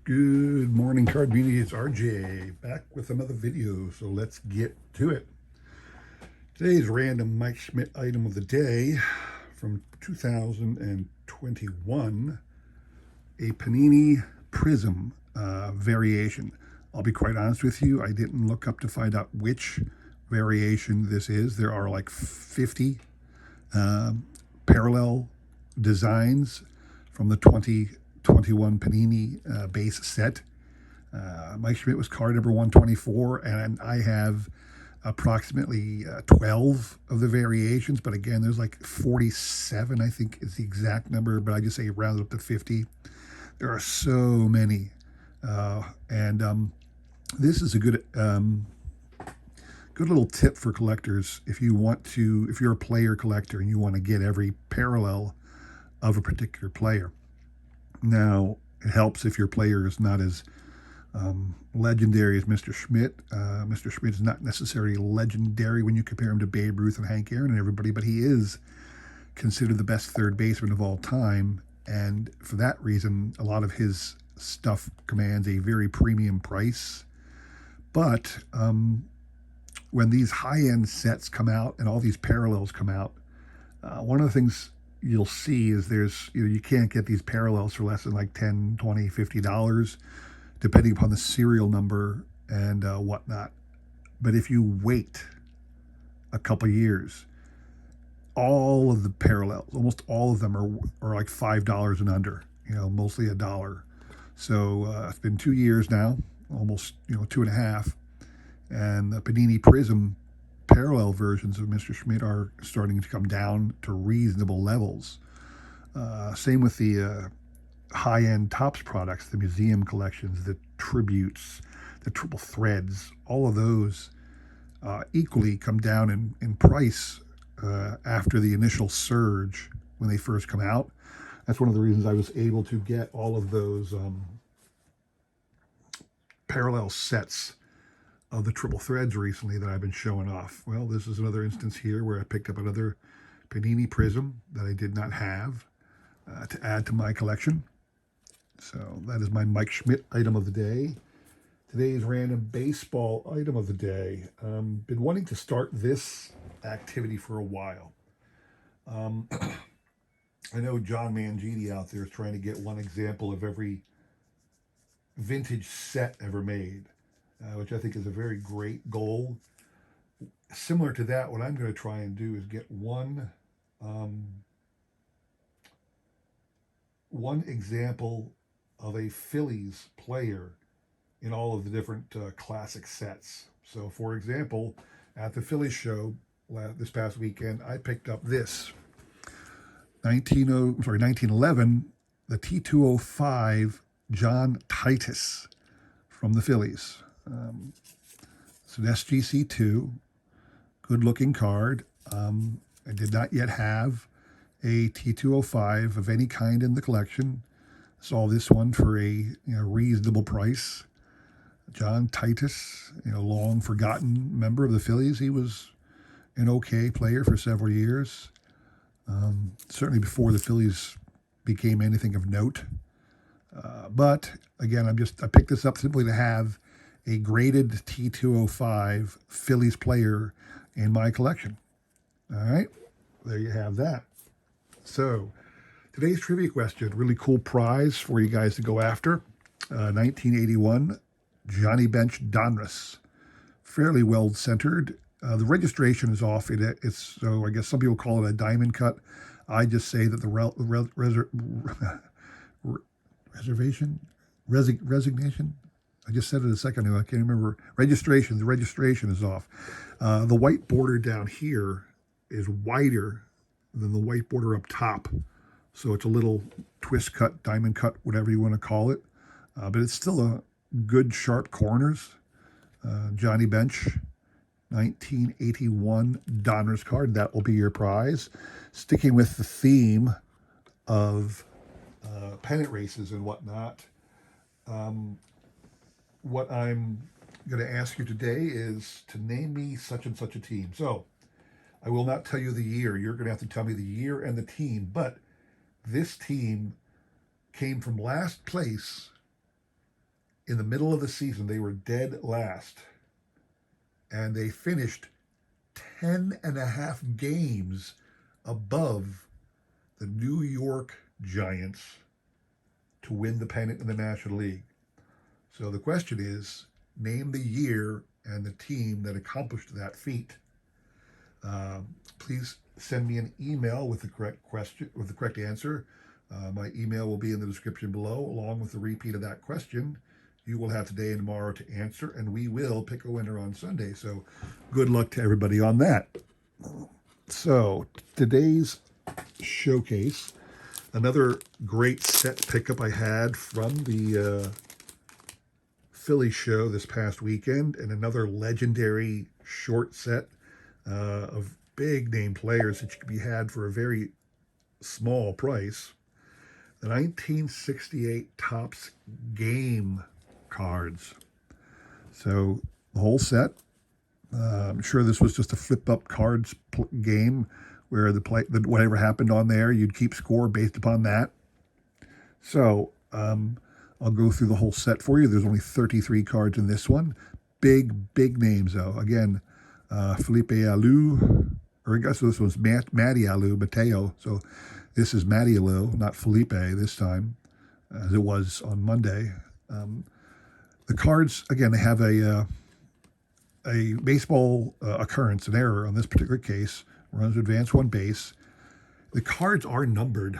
Good morning, Card Media. It's RJ back with another video, so let's get to it. Today's random Mike Schmidt item of the day from 2021, a Panini Prism variation. I'll be quite honest with you, I didn't look up to find out which variation this is. There are like 50 parallel designs from the 2021 Panini base set. Mike Schmidt was card number 124, and I have approximately 12 of the variations. But again, there's like 47, I think is the exact number, but I just say round it up to 50. There are so many. And this is a good little tip for collectors if you're a player collector and you want to get every parallel of a particular player. Now, it helps if your player is not as legendary as Mr. Schmidt. Mr. Schmidt is not necessarily legendary when you compare him to Babe Ruth and Hank Aaron and everybody, but he is considered the best third baseman of all time. And for that reason, a lot of his stuff commands a very premium price. But when these high-end sets come out and all these parallels come out, one of the things you'll see is you can't get these parallels for less than like $10, $20, $50, depending upon the serial number and whatnot. But if you wait a couple years, all of the parallels, almost all of them are like $5 and under, mostly $1. So it's been 2 years now, almost 2.5, and the Panini Prism parallel versions of Mr. Schmidt are starting to come down to reasonable levels. Same with the high-end Topps products, the museum collections, the tributes, the triple threads. All of those equally come down in price after the initial surge when they first come out. That's one of the reasons I was able to get all of those parallel sets of the triple threads recently that I've been showing off. Well, this is another instance here where I picked up another Panini Prism that I did not have to add to my collection. So that is my Mike Schmidt item of the day. Today's random baseball item of the day. Been wanting to start this activity for a while. I know John Mangini out there is trying to get one example of every vintage set ever made, which I think is a very great goal. Similar to that, what I'm going to try and do is get one example of a Phillies player in all of the different classic sets. So, for example, at the Phillies show this past weekend, I picked up this 1911, the T205 John Titus from the Phillies. It's an SGC2, good-looking card. I did not yet have a T205 of any kind in the collection. Saw this one for a reasonable price. John Titus, long forgotten member of the Phillies. He was an okay player for several years. Certainly before the Phillies became anything of note. But again, I picked this up simply to have a graded T205 Phillies player in my collection. All right, there you have that. So today's trivia question, really cool prize for you guys to go after. 1981 Johnny Bench Donruss, fairly well centered. The registration is off. So I guess some people call it a diamond cut. I just say that the resignation. I just said it a second ago. I can't remember. The registration is off. The white border down here is wider than the white border up top. So it's a little twist cut, diamond cut, whatever you want to call it. But it's still a good, sharp corners. Johnny Bench, 1981 Donruss card. That will be your prize. Sticking with the theme of pennant races and whatnot, what I'm going to ask you today is to name me such and such a team. So I will not tell you the year. You're going to have to tell me the year and the team. But this team came from last place in the middle of the season, they were dead last, and they finished 10 and a half games above the New York Giants to win the pennant in the National League. So the question is, name the year and the team that accomplished that feat. Please send me an email with the correct question, with the correct answer. My email will be in the description below, along with the repeat of that question. You will have today and tomorrow to answer, and we will pick a winner on Sunday. So good luck to everybody on that. So today's showcase, another great set pickup I had from the Philly show this past weekend, and another legendary short set of big name players that you can be had for a very small price. The 1968 Topps game cards. So the whole set. I'm sure this was just a flip up cards game where whatever happened on there, you'd keep score based upon that. So I'll go through the whole set for you. There's only 33 cards in this one. Big names though. Again, Felipe Alou, or I guess this one's Matty Alou, Mateo. So this is Matty Alou, not Felipe this time, as it was on Monday. The cards, again, they have a baseball occurrence, an error on this particular case. Runs to advance one base. The cards are numbered,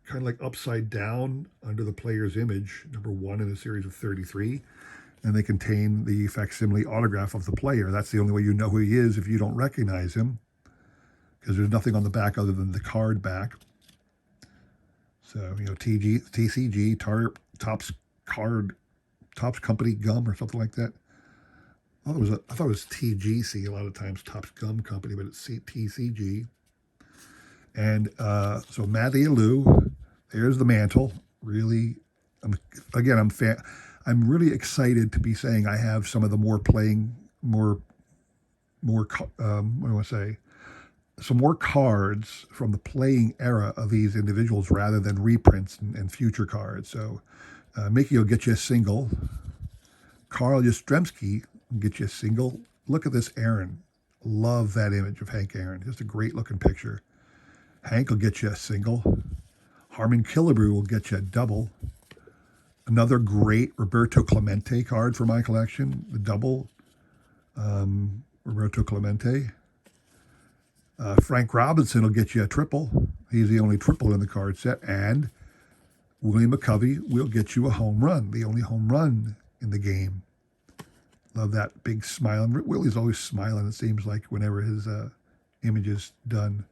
kind of like upside down under the player's image, number 1 in a series of 33. And they contain the facsimile autograph of the player. That's the only way you know who he is if you don't recognize him, because there's nothing on the back other than the card back. So, TCG, Topps Company Gum or something like that. I thought it was TGC a lot of times, Topps Gum Company, but it's TCG. And so Matty Alou, there's the mantle. Really, I'm really excited to be saying I have some of the some more cards from the playing era of these individuals rather than reprints and future cards. So Mickey will get you a single. Carl Yastrzemski will get you a single. Look at this Aaron. Love that image of Hank Aaron. Just a great looking picture. Hank will get you a single. Harmon Killebrew will get you a double. Another great Roberto Clemente card for my collection, the double. Roberto Clemente. Frank Robinson will get you a triple. He's the only triple in the card set. And Willie McCovey will get you a home run, the only home run in the game. Love that big smile. Willie's always smiling, it seems like, whenever his image is done,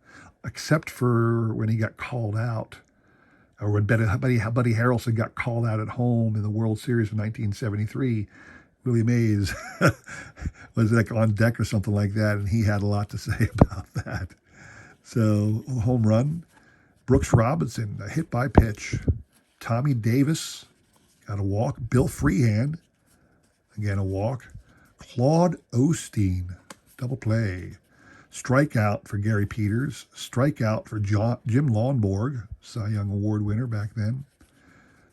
except for when he got called out, or when Buddy Harrelson got called out at home in the World Series of 1973. Willie Mays was like on deck or something like that, and he had a lot to say about that. So, home run. Brooks Robinson, a hit by pitch. Tommy Davis, got a walk. Bill Freehand, again a walk. Claude Osteen, double play. Strikeout for Gary Peters. Strikeout for Jim Lonborg, Cy Young Award winner back then.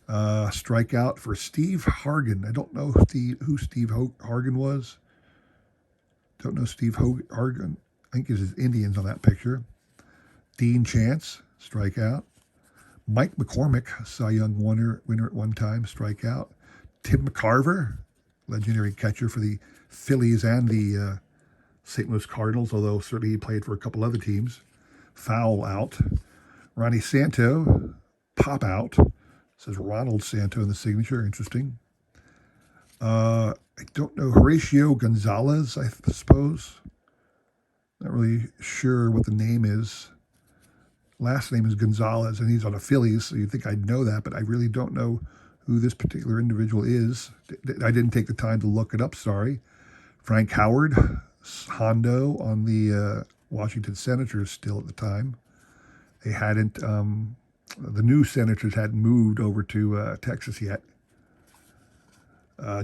Strikeout for Steve Hargan. I don't know who Steve Hargan was. Don't know Steve Hargan. I think it's Indians on that picture. Dean Chance, strikeout. Mike McCormick, Cy Young winner at one time, strikeout. Tim McCarver, legendary catcher for the Phillies and the St. Louis Cardinals, although certainly he played for a couple other teams. Foul out. Ronnie Santo, pop out. Says Ronald Santo in the signature. Interesting. I don't know. Horatio Gonzalez, I suppose. Not really sure what the name is. Last name is Gonzalez, and he's on the Phillies, so you'd think I'd know that, but I really don't know who this particular individual is. I didn't take the time to look it up, sorry. Frank Howard, Hondo on the Washington Senators still at the time. They hadn't... the new Senators hadn't moved over to Texas yet.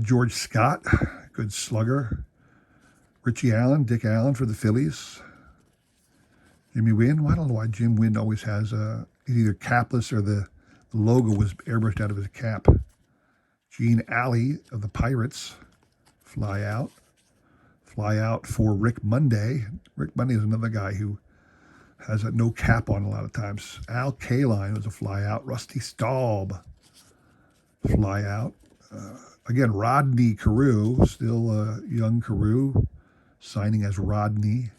George Scott, good slugger. Richie Allen, Dick Allen for the Phillies. Jimmy Wynn. Well, I don't know why Jim Wynn always has he's either capless or the logo was airbrushed out of his cap. Gene Alley of the Pirates, fly out. Fly out for Rick Monday. Rick Monday is another guy who has a no cap on a lot of times. Al Kaline was a fly out. Rusty Staub, fly out. Again, Rodney Carew, still young Carew, signing as Rodney.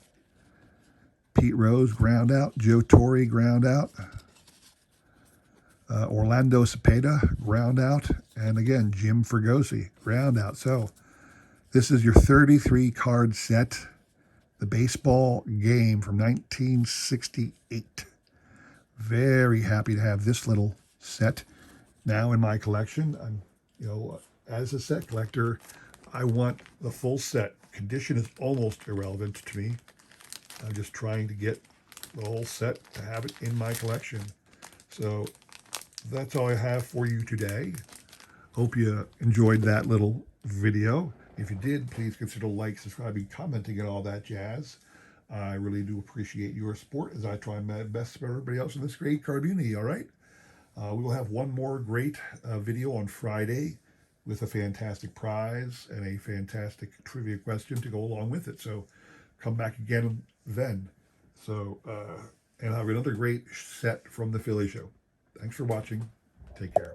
Pete Rose, ground out. Joe Torre, ground out. Orlando Cepeda, ground out. And again, Jim Fregosi, ground out. So this is your 33 card set, the baseball game from 1968. Very happy to have this little set now in my collection. I'm, as a set collector, I want the full set. Condition is almost irrelevant to me. I'm just trying to get the whole set to have it in my collection. So that's all I have for you today. Hope you enjoyed that little video. If you did, please consider like, subscribing, commenting, and all that jazz. I really do appreciate your support as I try my best for everybody else in this great card community, all right? We will have one more great video on Friday with a fantastic prize and a fantastic trivia question to go along with it. So come back again then. So, and have another great set from the Philly Show. Thanks for watching. Take care.